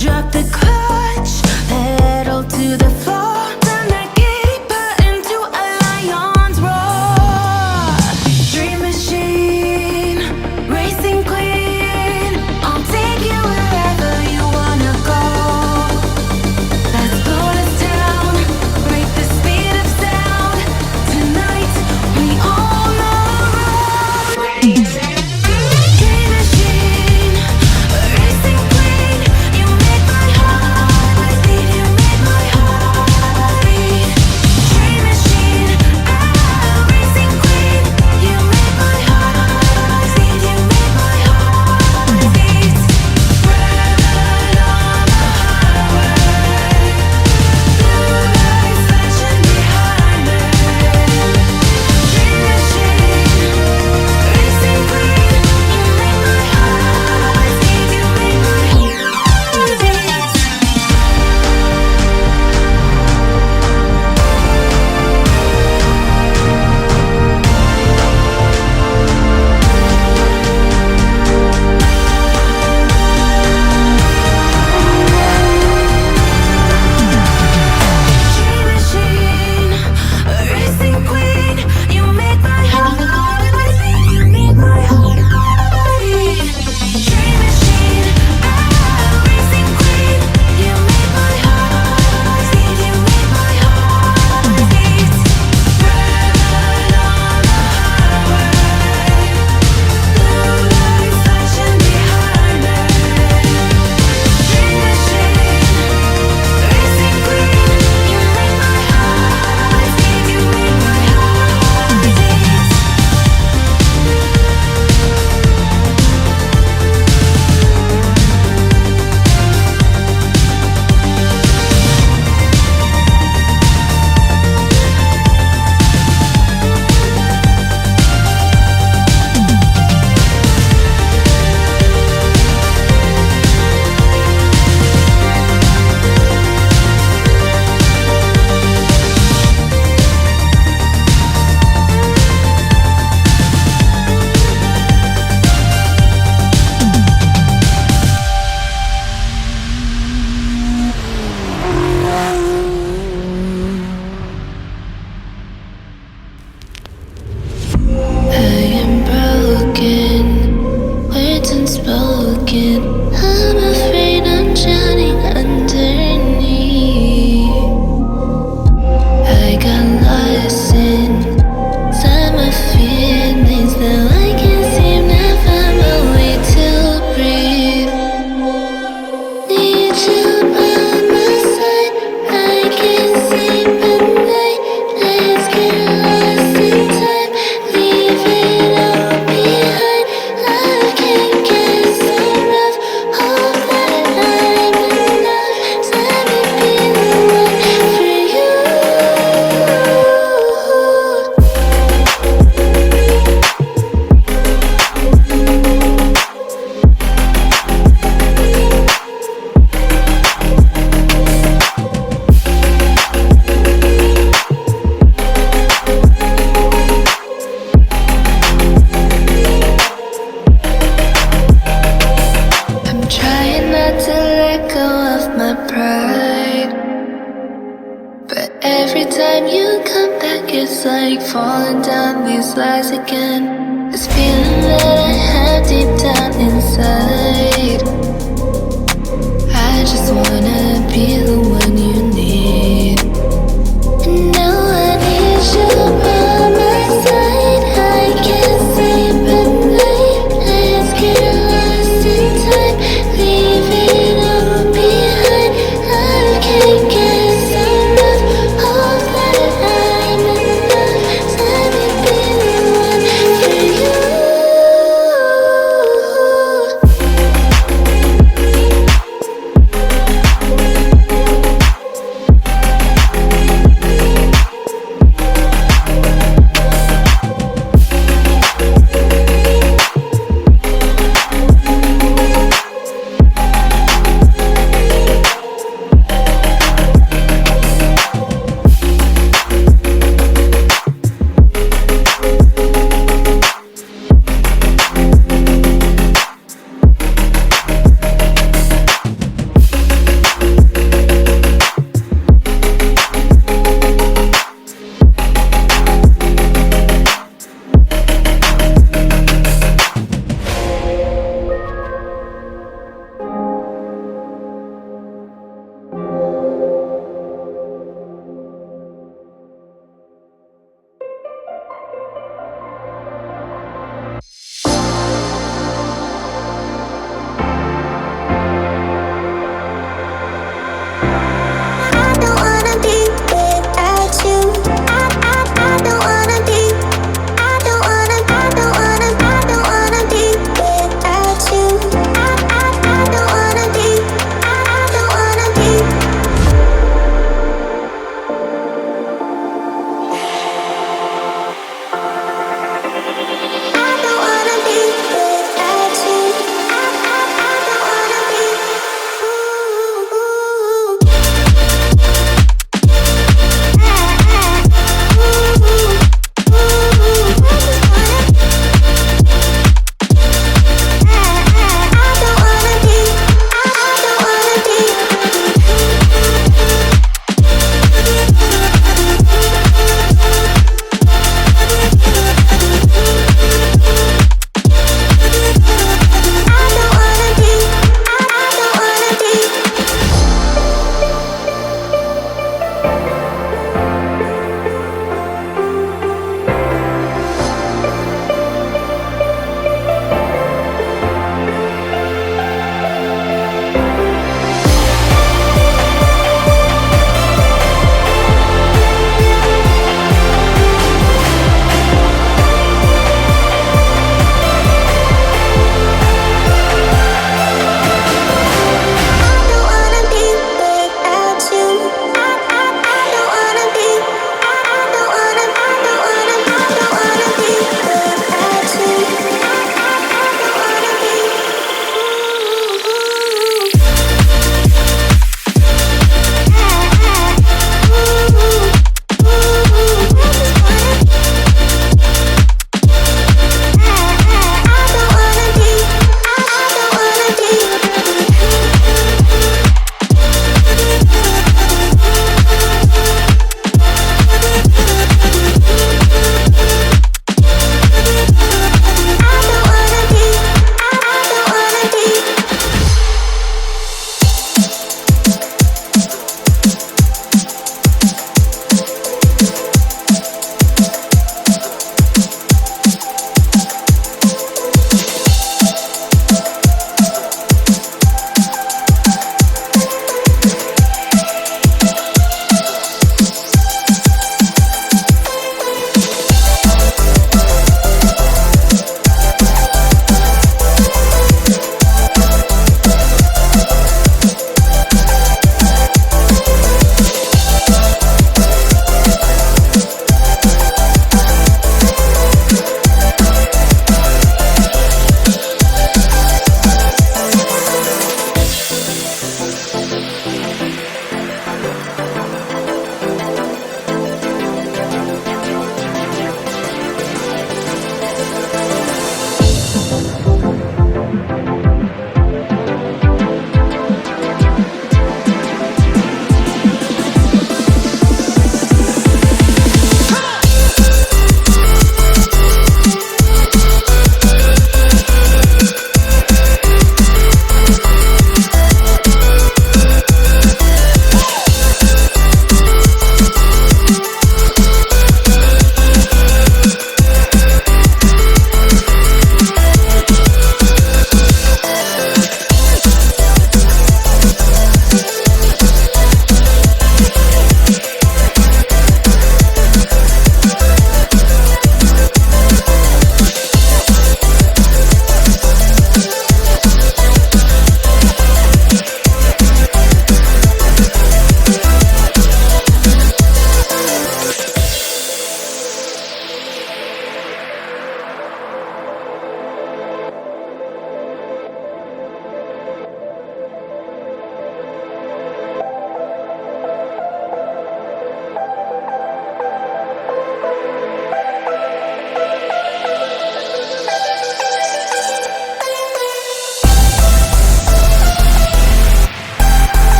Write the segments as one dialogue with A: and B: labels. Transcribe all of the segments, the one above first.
A: Drop the clutch, pedal to the floor. Turn that giddy button to a lion's roar. Dream machine, racing queen, I'll take you wherever you wanna go. Let's blow this town, break the speed of sound. Tonight we own the road. Dream machine, racing queen, you make my heart beat. You make my heart beat. Dream machine, racing queen, you make my heart beat. You make my heart beat. Red on the highway, blue lights flashing behind me. Dream machine, racing queen, you make my heart beat. You make my heart beat. Dream machine, racing queen, you make my heart beat. You make my heart beat. Dream machine, racing queen, you make my heart beat. You make my heart beat. Red on the highway, blue lights flashing behind me. Dream machine, racing queen, you make my heart beat. You make my heart beat. I am broken, words unspoken. I'm afraid I'm drowning underneath. I got lost inside my feelings. Now I can't seem to find my way to breathe. Need you by my side. I can't sleep at night. Let's get lost in time. Leave it all behind. Love can get so rough. Hope that I'm enough. Let me be the one for you. I'm trying not to let go of my pride, but every time you come back, it's like falling down these lies again. This feeling that I have deep down inside. I just wanna be the one you need. And now I need you by my side. I can't sleep at night. Let's get lost in time. Leave it all behind. Love can't get so rough. Hope that I'm enough. Let me be the one for you.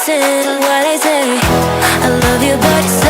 A: listen to what I say. I love you, but